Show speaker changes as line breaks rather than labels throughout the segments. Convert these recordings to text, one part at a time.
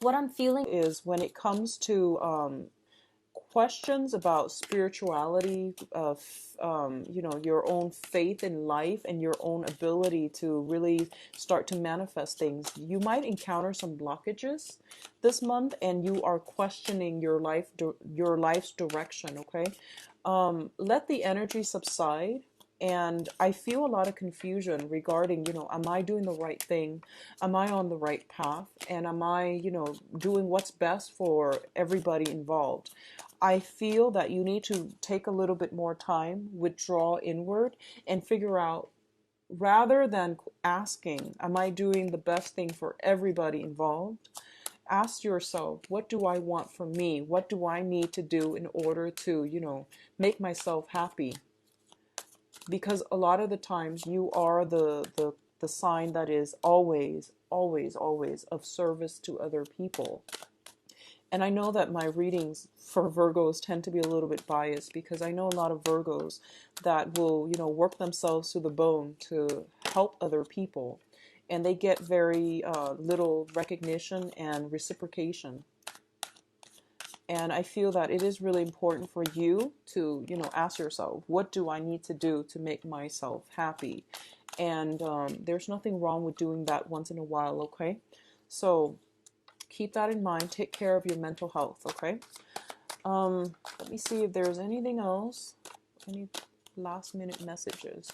What I'm feeling is when it comes to questions about spirituality, of your own faith in life and your own ability to really start to manifest things, you might encounter some blockages this month, and you are questioning your life's direction. Okay, let the energy subside. And I feel a lot of confusion regarding, am I doing the right thing? Am I on the right path? And am I, doing what's best for everybody involved? I feel that you need to take a little bit more time, withdraw inward, and figure out, rather than asking, am I doing the best thing for everybody involved? Ask yourself, what do I want from me? What do I need to do in order to, make myself happy? Because a lot of the times you are the sign that is always, always, always of service to other people. And I know that my readings for Virgos tend to be a little bit biased, because I know a lot of Virgos that will, work themselves to the bone to help other people. And they get very little recognition and reciprocation. And I feel that it is really important for you to, ask yourself, what do I need to do to make myself happy? And there's nothing wrong with doing that once in a while, okay? So keep that in mind. Take care of your mental health, okay? Let me see if there's anything else. Any last minute messages?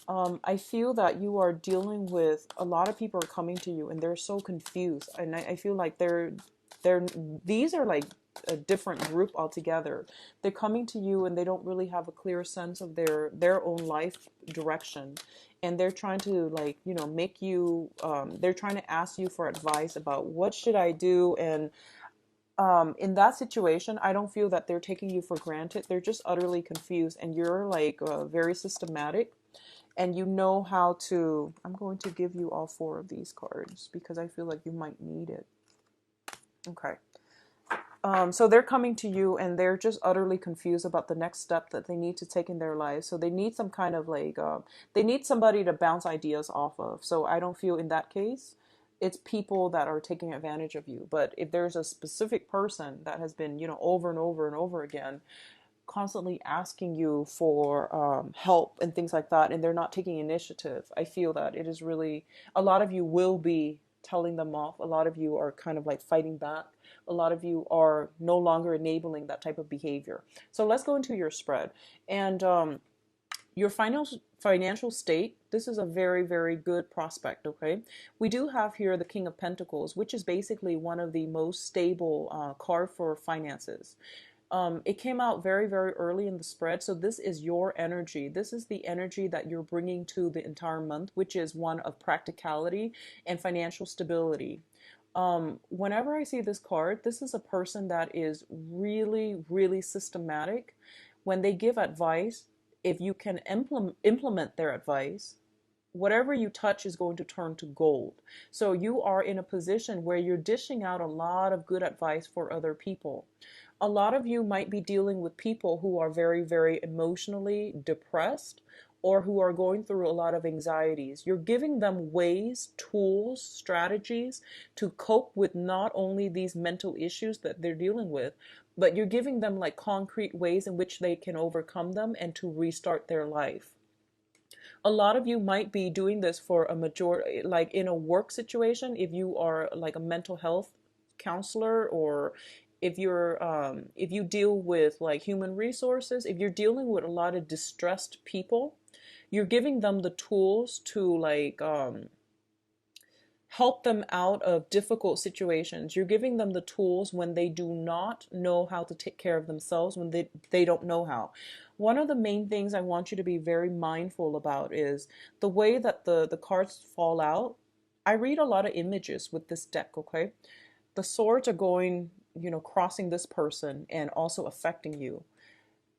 I feel that you are dealing with a lot of people are coming to you and they're so confused, and I feel like they're these are like a different group altogether. They're coming to you and they don't really have a clear sense of their own life direction, and they're trying to, like, make you. They're trying to ask you for advice about what should I do. And in that situation, I don't feel that they're taking you for granted. They're just utterly confused, and you're like very systematic, and you know how to. I'm going to give you all four of these cards because I feel like you might need it. Okay. So they're coming to you and they're just utterly confused about the next step that they need to take in their lives. So they need some kind of like, they need somebody to bounce ideas off of. So I don't feel in that case, it's people that are taking advantage of you. But if there's a specific person that has been, over and over and over again, constantly asking you for help and things like that, and they're not taking initiative, I feel that it is really, a lot of you will be telling them off. A lot of you are kind of like fighting back. A lot of you are no longer enabling that type of behavior. So let's go into your spread. And your financial state, this is a very, very good prospect, okay? We do have here the King of Pentacles, which is basically one of the most stable card for finances. It came out very, very early in the spread. So this is your energy. This is the energy that you're bringing to the entire month, which is one of practicality and financial stability. Whenever I see this card, this is a person that is really, really systematic. When they give advice, if you can implement their advice, whatever you touch is going to turn to gold. So you are in a position where you're dishing out a lot of good advice for other people. A lot of you might be dealing with people who are very, very emotionally depressed, or who are going through a lot of anxieties. You're giving them ways, tools, strategies to cope with not only these mental issues that they're dealing with, but you're giving them like concrete ways in which they can overcome them and to restart their life. A lot of you might be doing this for a majority, like in a work situation, if you are like a mental health counselor, or if you deal with like human resources, if you're dealing with a lot of distressed people, you're giving them the tools to like help them out of difficult situations. You're giving them the tools when they do not know how to take care of themselves, when they don't know how. One of the main things I want you to be very mindful about is the way that the cards fall out. I read a lot of images with this deck, okay? The swords are going, crossing this person and also affecting you.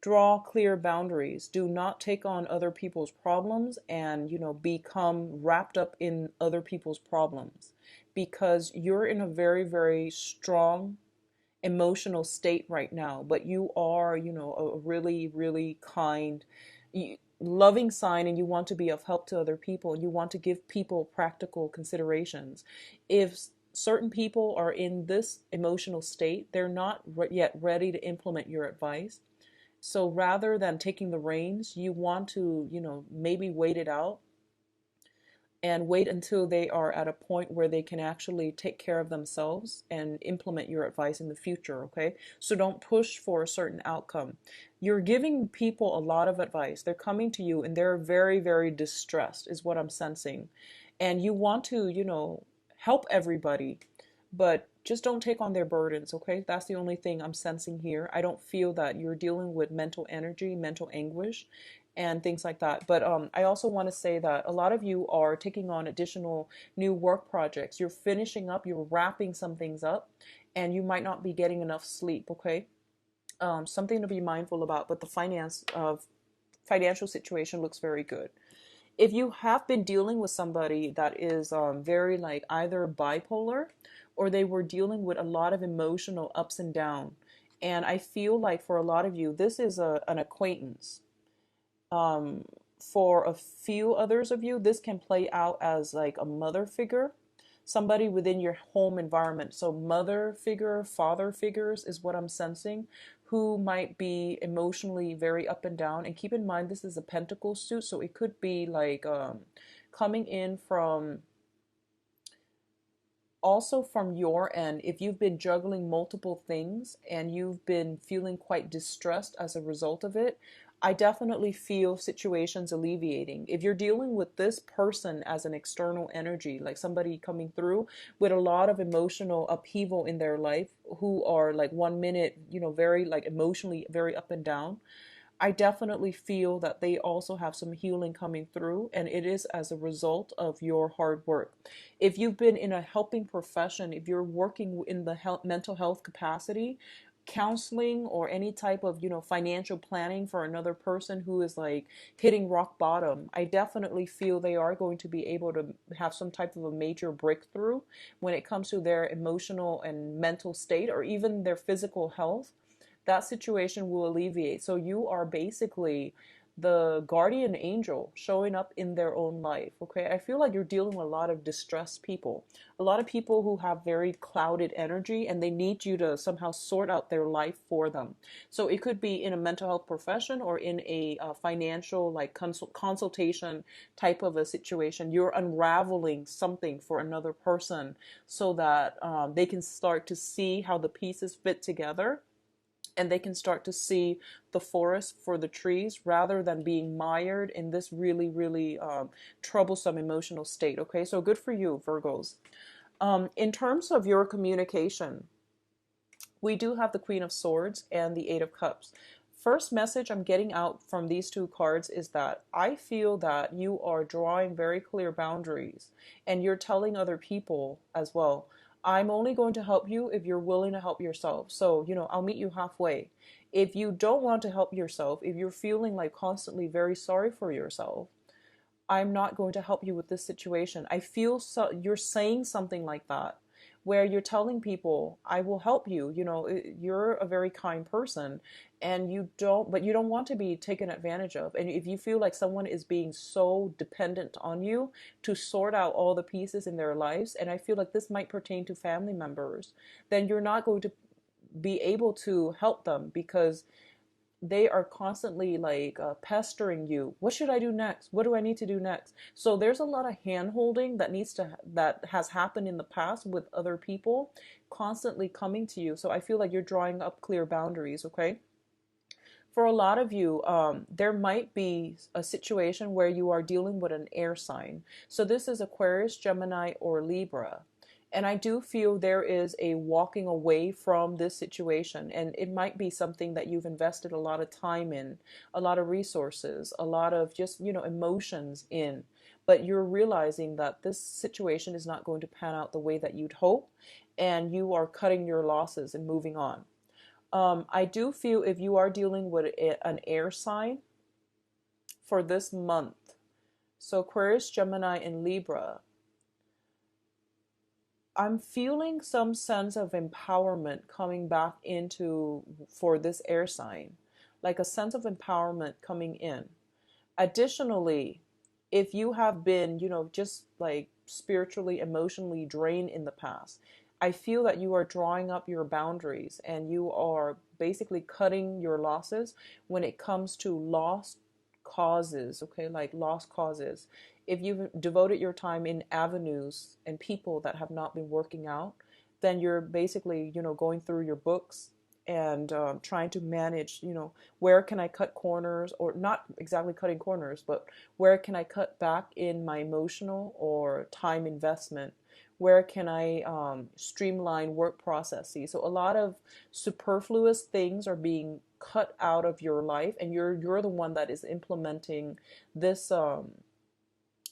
Draw clear boundaries. Do not take on other people's problems and, become wrapped up in other people's problems, because you're in a very, very strong emotional state right now, but you are, a really, really kind, loving sign, and you want to be of help to other people. You want to give people practical considerations. If certain people are in this emotional state. They're not yet ready to implement your advice. So rather than taking the reins, you want to, maybe wait it out and wait until they are at a point where they can actually take care of themselves and implement your advice in the future, okay? So don't push for a certain outcome. You're giving people a lot of advice. They're coming to you and they're very, very distressed, is what I'm sensing. And you want to, help everybody, but just don't take on their burdens, okay? That's the only thing I'm sensing here. I don't feel that you're dealing with mental energy, mental anguish, and things like that. But I also want to say that a lot of you are taking on additional new work projects. You're finishing up, you're wrapping some things up, and you might not be getting enough sleep, okay? Something to be mindful about, but the financial situation looks very good. If you have been dealing with somebody that is very like either bipolar or they were dealing with a lot of emotional ups and down, and I feel like for a lot of you, this is an acquaintance. Um, for a few others of you, this can play out as like a mother figure, somebody within your home environment. So, mother figure, father figures is what I'm sensing, who might be emotionally very up and down. And keep in mind, this is a pentacle suit, so it could be like coming in from also from your end. If you've been juggling multiple things and you've been feeling quite distressed as a result of it, I definitely feel situations alleviating. If you're dealing with this person as an external energy, like somebody coming through with a lot of emotional upheaval in their life, who are like 1 minute, very like emotionally very up and down, I definitely feel that they also have some healing coming through, and it is as a result of your hard work. If you've been in a helping profession, if you're working in the mental health capacity, counseling or any type of, financial planning for another person who is like hitting rock bottom, I definitely feel they are going to be able to have some type of a major breakthrough when it comes to their emotional and mental state or even their physical health. That situation will alleviate. So you are basically the guardian angel showing up in their own life. Okay, I feel like you're dealing with a lot of distressed people, a lot of people who have very clouded energy, and they need you to somehow sort out their life for them. So it could be in a mental health profession or in a financial like consultation type of a situation. You're unraveling something for another person so that they can start to see how the pieces fit together, and they can start to see the forest for the trees rather than being mired in this really, really troublesome emotional state. Okay, so good for you, Virgos. In terms of your communication, we do have the Queen of Swords and the Eight of Cups. First message I'm getting out from these two cards is that I feel that you are drawing very clear boundaries and you're telling other people as well, I'm only going to help you if you're willing to help yourself. So, I'll meet you halfway. If you don't want to help yourself, if you're feeling like constantly very sorry for yourself, I'm not going to help you with this situation. I feel so you're saying something like that where you're telling people, I will help you. You're a very kind person and you don't want to be taken advantage of. And if you feel like someone is being so dependent on you to sort out all the pieces in their lives, and I feel like this might pertain to family members, then you're not going to be able to help them because they are constantly like pestering you. What should I do next? What do I need to do next? So there's a lot of hand holding that has happened in the past with other people constantly coming to you. So I feel like you're drawing up clear boundaries. Okay, for a lot of you, there might be a situation where you are dealing with an air sign. So this is Aquarius, Gemini, or Libra. And I do feel there is a walking away from this situation. And it might be something that you've invested a lot of time in, a lot of resources, a lot of just, emotions in. But you're realizing that this situation is not going to pan out the way that you'd hope. And you are cutting your losses and moving on. I do feel if you are dealing with an air sign for this month, so Aquarius, Gemini, and Libra, I'm feeling some sense of empowerment coming back into for this air sign, like a sense of empowerment coming in. Additionally, if you have been, just like spiritually, emotionally drained in the past. I feel that you are drawing up your boundaries and you are basically cutting your losses when it comes to lost causes, okay, like lost causes. If you've devoted your time in avenues and people that have not been working out, then you're basically, going through your books and trying to manage, where can I cut corners, or not exactly cutting corners, but where can I cut back in my emotional or time investment? Where can I streamline work processes? So a lot of superfluous things are being cut out of your life, and you're the one that is implementing this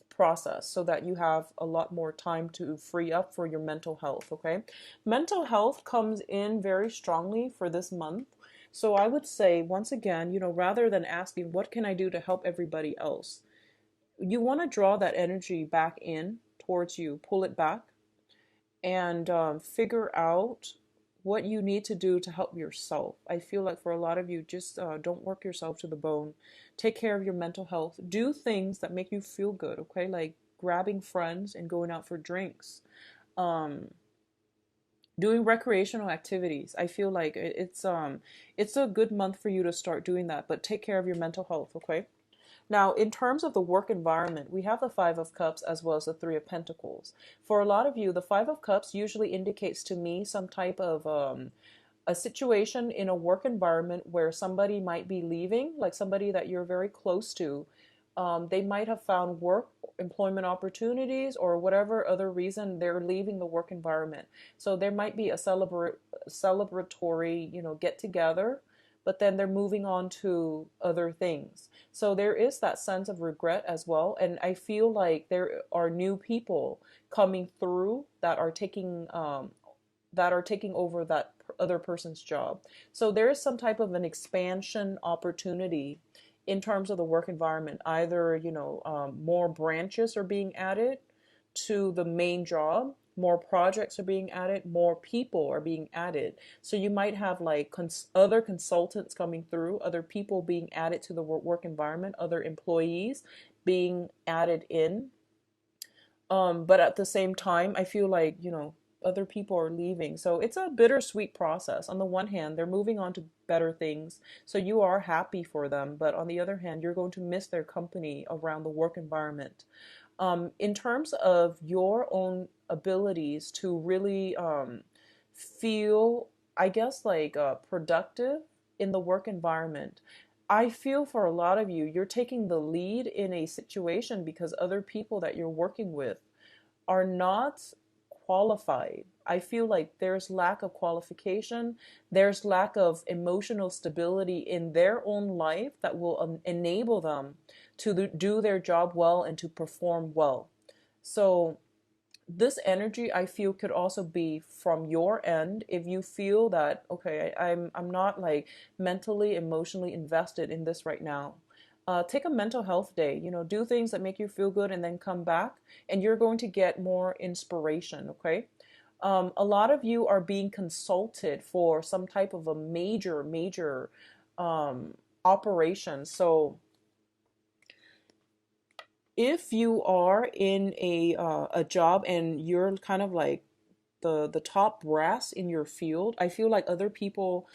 process so that you have a lot more time to free up for your mental health. Okay, mental health comes in very strongly for this month. So I would say, once again, rather than asking what can I do to help everybody else, you want to draw that energy back in towards you, pull it back, and figure out what you need to do to help yourself. I feel like for a lot of you, just don't work yourself to the bone. Take care of your mental health. Do things that make you feel good, okay? Like grabbing friends and going out for drinks. Um, Doing recreational activities. I feel like it's a good month for you to start doing that, but take care of your mental health, okay? Now, in terms of the work environment, we have the Five of Cups as well as the Three of Pentacles. For a lot of you, the Five of Cups usually indicates to me some type of a situation in a work environment where somebody might be leaving, like somebody that you're very close to. They might have found work, employment opportunities, or whatever other reason they're leaving the work environment. So there might be a celebratory, get together, but then they're moving on to other things. So there is that sense of regret as well. And I feel like there are new people coming through that are taking over that other person's job. So there is some type of an expansion opportunity in terms of the work environment. Either, more branches are being added to the main job, more projects are being added, more people are being added. So you might have like other consultants coming through, other people being added to the work environment, other employees being added in. But at the same time, I feel like, other people are leaving. So it's a bittersweet process. On the one hand, they're moving on to better things. So you are happy for them. But on the other hand, you're going to miss their company around the work environment. In terms of your own abilities to really feel, I guess, like productive in the work environment, I feel for a lot of you, you're taking the lead in a situation because other people that you're working with are not qualified. I feel like there's lack of qualification, there's lack of emotional stability in their own life that will enable them to do their job well and to perform well. So this energy I feel could also be from your end. If you feel that, okay, I'm not like mentally, emotionally invested in this right now, take a mental health day. Do things that make you feel good and then come back, and you're going to get more inspiration. Okay. A lot of you are being consulted for some type of a major operation. So if you are in a job and you're kind of like the top brass in your field, I feel like other people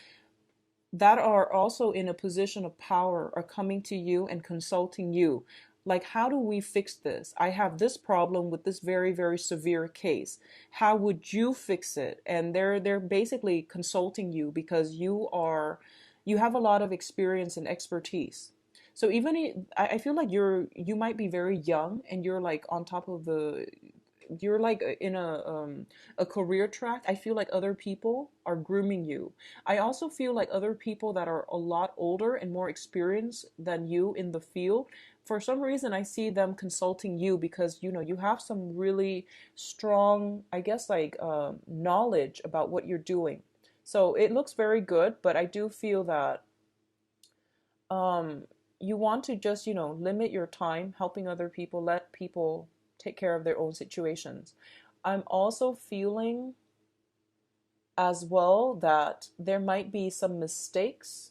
that are also in a position of power are coming to you and consulting you. Like, how do we fix this? I have this problem with this very, very severe case. How would you fix it? And they're basically consulting you because you have a lot of experience and expertise. So even I feel like you might be very young and you're like on top of you're like in a career track. I feel like other people are grooming you. I also feel like other people that are a lot older and more experienced than you in the field, for some reason I see them consulting you because you have some really strong, I guess, like knowledge about what you're doing. So it looks very good, but I do feel that um you want to just limit your time helping other people, let people take care of their own situations. I'm also feeling as well that there might be some mistakes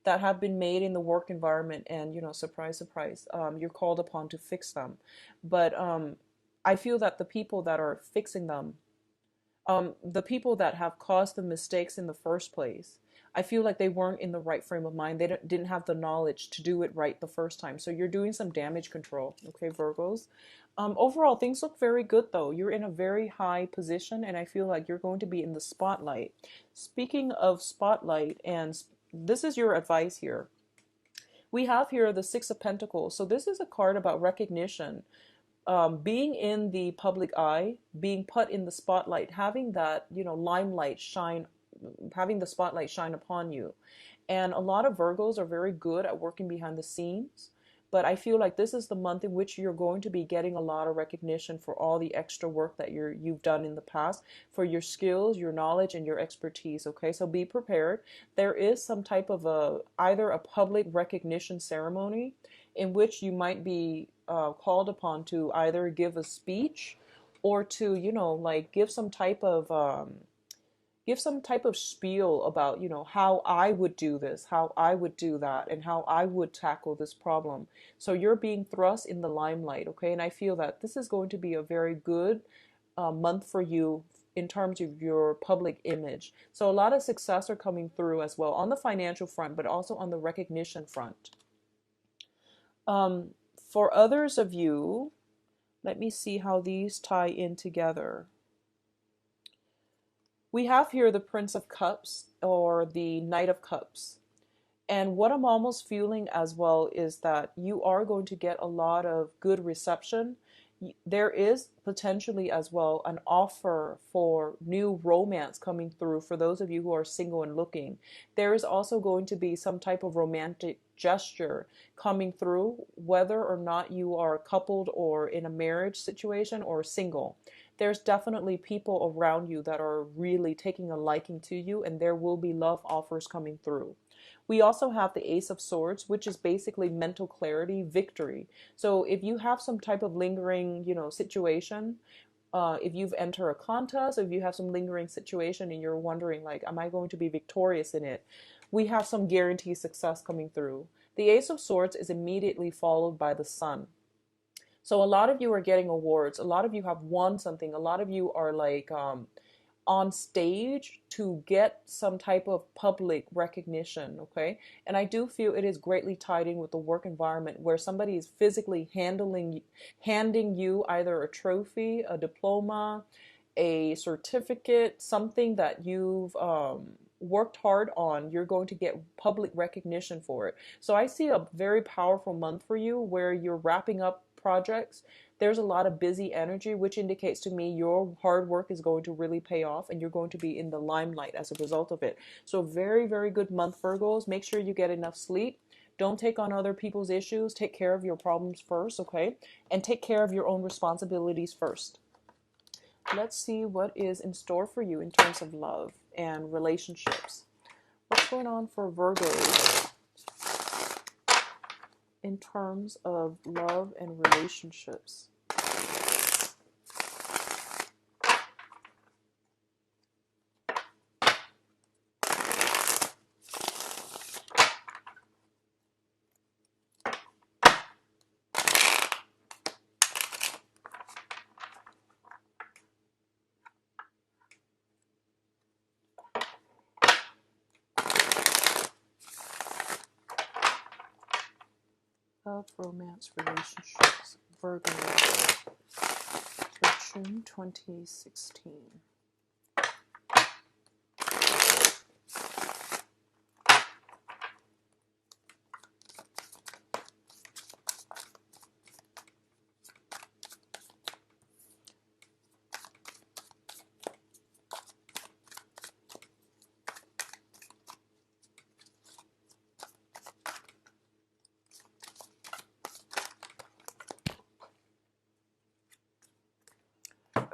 that have been made in the work environment, and surprise surprise, you're called upon to fix them. But I feel that the people that are fixing them, the people that have caused the mistakes in the first place, I feel like they weren't in the right frame of mind. They didn't have the knowledge to do it right the first time. So you're doing some damage control, okay, Virgos. Overall, things look very good though. You're in a very high position, and I feel like you're going to be in the spotlight. Speaking of spotlight, and this is your advice here. We have here the Six of Pentacles. So this is a card about recognition, being in the public eye, being put in the spotlight, having that, limelight shine, having the spotlight shine upon you. And a lot of Virgos are very good at working behind the scenes. But I feel like this is the month in which you're going to be getting a lot of recognition for all the extra work that you've done in the past, for your skills, your knowledge, and your expertise. Okay, so be prepared. There is some type of either a public recognition ceremony in which you might be called upon to either give a speech or to, like give some type of spiel about, how I would do this, how I would do that, and how I would tackle this problem. So you're being thrust in the limelight, okay? And I feel that this is going to be a very good month for you in terms of your public image. So a lot of success are coming through as well on the financial front, but also on the recognition front. For others of you, let me see how these tie in together. We have here the Prince of Cups or the Knight of Cups. And what I'm almost feeling as well is that you are going to get a lot of good reception. There is potentially as well an offer for new romance coming through for those of you who are single and looking. There is also going to be some type of romantic gesture coming through, whether or not you are coupled or in a marriage situation or single. There's definitely people around you that are really taking a liking to you, and there will be love offers coming through. We also have the Ace of Swords, which is basically mental clarity, victory. So if you have some type of lingering, situation, if you've entered a contest, if you have some lingering situation and you're wondering, like, am I going to be victorious in it? We have some guaranteed success coming through. The Ace of Swords is immediately followed by the Sun. So a lot of you are getting awards. A lot of you have won something. A lot of you are like on stage to get some type of public recognition, okay? And I do feel it is greatly tied in with the work environment where somebody is physically handing you either a trophy, a diploma, a certificate, something that you've worked hard on. You're going to get public recognition for it. So I see a very powerful month for you where you're wrapping up projects. There's a lot of busy energy, which indicates to me your hard work is going to really pay off and you're going to be in the limelight as a result of it. So very, very good month, Virgos. Make sure you get enough sleep. Don't take on other people's issues. Take care of your problems first, okay? And take care of your own responsibilities first. Let's see what is in store for you in terms of love and relationships. What's going on for Virgos in terms of love and relationships? Love, romance, relationships, Virgo for June 2016.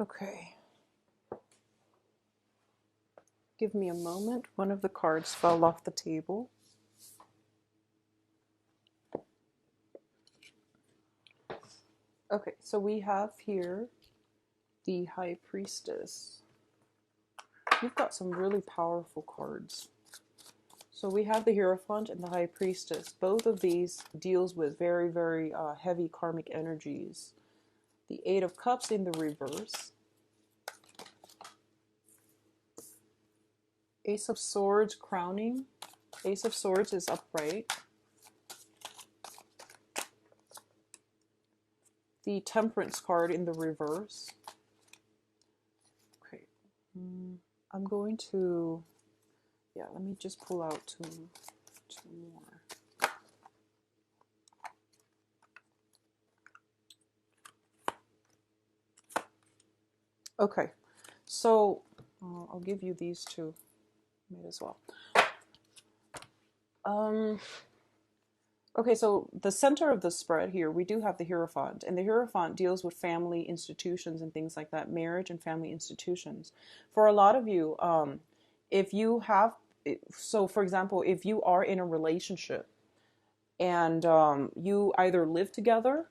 Okay. Give me a moment. One of the cards fell off the table. Okay, so we have here the High Priestess. You've got some really powerful cards. So we have the Hierophant and the High Priestess. Both of these deals with very, very heavy karmic energies. The Eight of Cups in the reverse. Ace of Swords crowning. Ace of Swords is upright. The Temperance card in the reverse. Okay. I'm going to, yeah, let me just pull out two more. Okay, so I'll give you these two. Might as well. Okay, so the center of the spread here, we do have the Hierophant, and the Hierophant deals with family institutions and things like that, marriage and family institutions. For a lot of you, if you have, so for example, if you are in a relationship and you either live together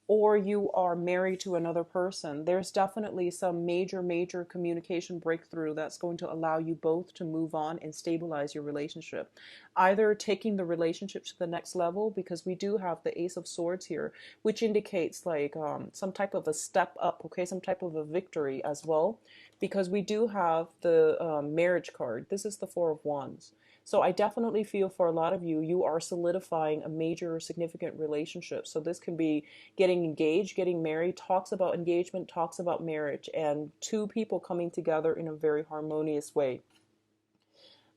or you are married to another person, there's definitely some major communication breakthrough that's going to allow you both to move on and stabilize your relationship. Either taking the relationship to the next level, because we do have the Ace of Swords here, which indicates like some type of a step up, okay, some type of a victory as well, because we do have the marriage card. This is the Four of Wands. So I definitely feel for a lot of you, you are solidifying a major significant relationship. So this can be getting engaged, getting married, talks about engagement, talks about marriage, and two people coming together in a very harmonious way.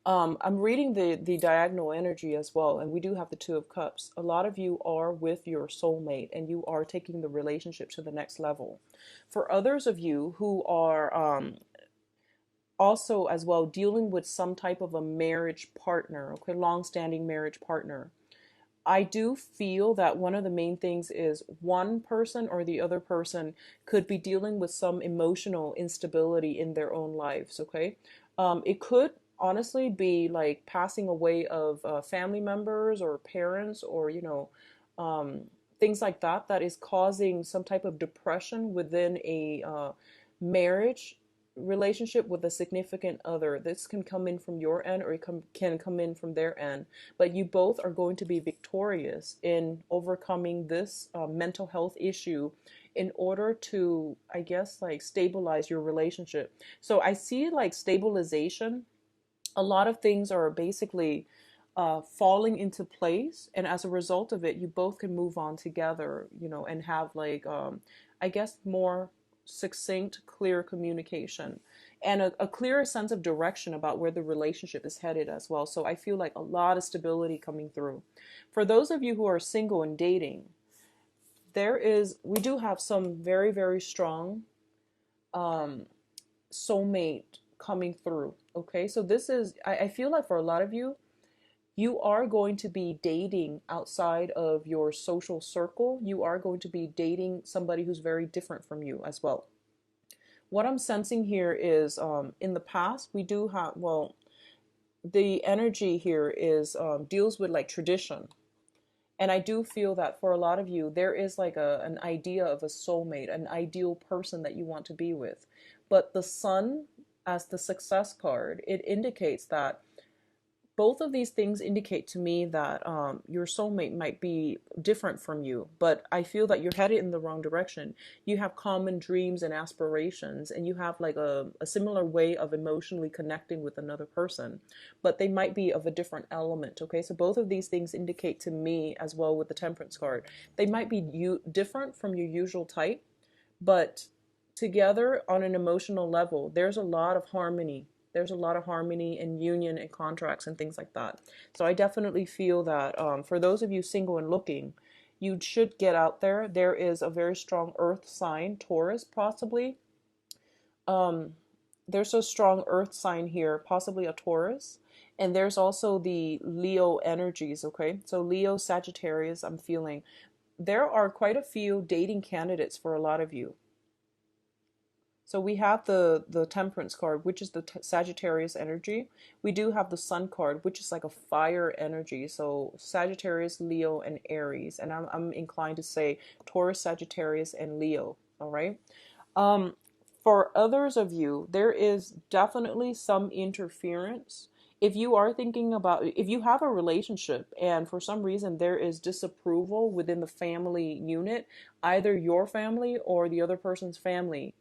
I'm reading the diagonal energy as well, and we do have the Two of Cups. A lot of you are with your soulmate, and you are taking the relationship to the next level. For others of you who are also as well dealing with some type of a marriage partner, okay, long-standing marriage partner, I do feel that one of the main things is one person or the other person could be dealing with some emotional instability in their own lives, okay? It could honestly be like passing away of family members or parents, or, you know, things like that, that is causing some type of depression within a marriage relationship with a significant other. This can come in from your end, or it can come in from their end, but you both are going to be victorious in overcoming this mental health issue in order to, I guess, like stabilize your relationship. So I see like stabilization. A lot of things are basically falling into place, and as a result of it, you both can move on together, you know, and have like I guess more succinct, clear communication, and a clearer sense of direction about where the relationship is headed as well. So I feel like a lot of stability coming through. For those of you who are single and dating, we do have some very strong soulmate coming through. Okay, so this is, I feel like for a lot of you, you are going to be dating outside of your social circle. You are going to be dating somebody who's very different from you as well. What I'm sensing here is in the past, we do have, well, the energy here is deals with like tradition. And I do feel that for a lot of you, there is like an idea of a soulmate, an ideal person that you want to be with. But the Sun, as the success card, it indicates that both of these things indicate to me that your soulmate might be different from you, but I feel that you're headed in the wrong direction. You have common dreams and aspirations, and you have like a similar way of emotionally connecting with another person, but they might be of a different element, okay? So both of these things indicate to me as well with the Temperance card. They might be different from your usual type, but together on an emotional level, there's a lot of harmony. There's a lot of harmony and union and contracts and things like that. So I definitely feel that for those of you single and looking, you should get out there. There is a very strong earth sign, Taurus possibly. There's a strong earth sign here, possibly a Taurus. And there's also the Leo energies, okay? So Leo, Sagittarius, I'm feeling. There are quite a few dating candidates for a lot of you. So we have the Temperance card, which is the Sagittarius energy. We do have the Sun card, which is like a fire energy. So Sagittarius, Leo, and Aries. And I'm inclined to say Taurus, Sagittarius, and Leo. All right. For others of you, there is definitely some interference If you are thinking about, if you have a relationship and for some reason there is disapproval within the family unit, either your family or the other person's family,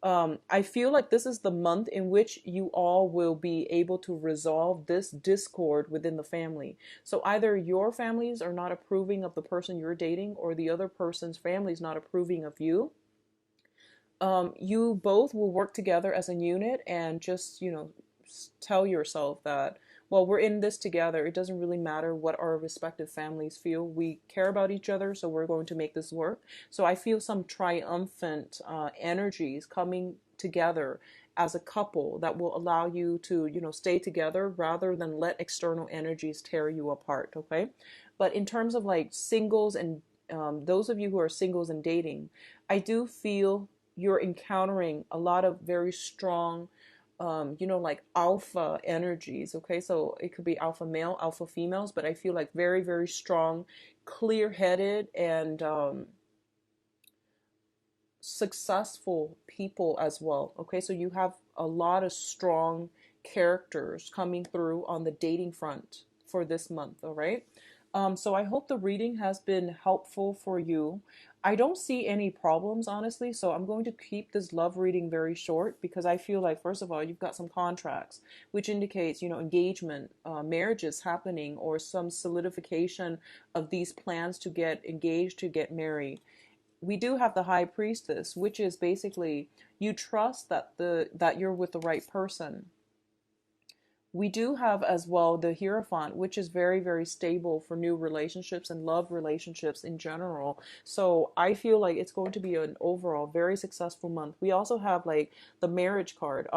I feel like this is the month in which you all will be able to resolve this discord within the family. So either your families are not approving of the person you're dating, or the other person's family is not approving of you. You both will work together as a unit and just, tell yourself that, well, we're in this together. It doesn't really matter what our respective families feel. We care about each other, so we're going to make this work. So I feel some triumphant energies coming together as a couple that will allow you to, stay together rather than let external energies tear you apart. Okay. But in terms of like singles and those of you who are singles and dating, I do feel you're encountering a lot of very strong, like alpha energies. Okay, so it could be alpha male, alpha females, but I feel like very, very strong, clear headed, and successful people as well. Okay, so you have a lot of strong characters coming through on the dating front for this month. All right. So I hope the reading has been helpful for you. I don't see any problems, honestly, so I'm going to keep this love reading very short because I feel like, first of all, you've got some contracts, which indicates, engagement, marriages happening, or some solidification of these plans to get engaged, to get married. We do have the high priestess, which is basically you trust that you're with the right person. We do have as well the Hierophant, which is very, very stable for new relationships and love relationships in general. So I feel like it's going to be an overall very successful month. We also have like the marriage card.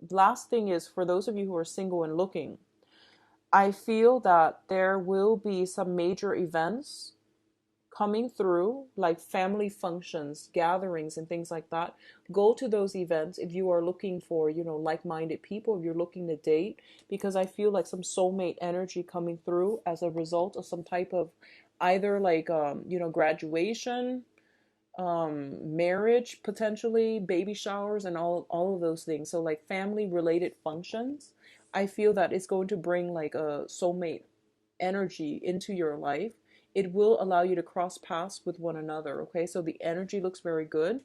Last thing is, for those of you who are single and looking, I feel that there will be some major events coming through, like family functions, gatherings, and things like that. Go to those events if you are looking for, like-minded people, if you're looking to date, because I feel like some soulmate energy coming through as a result of some type of either like, graduation, marriage, potentially baby showers, and all of those things. So like family related functions, I feel that it's going to bring like a soulmate energy into your life. It will allow you to cross paths with one another. Okay, so the energy looks very good.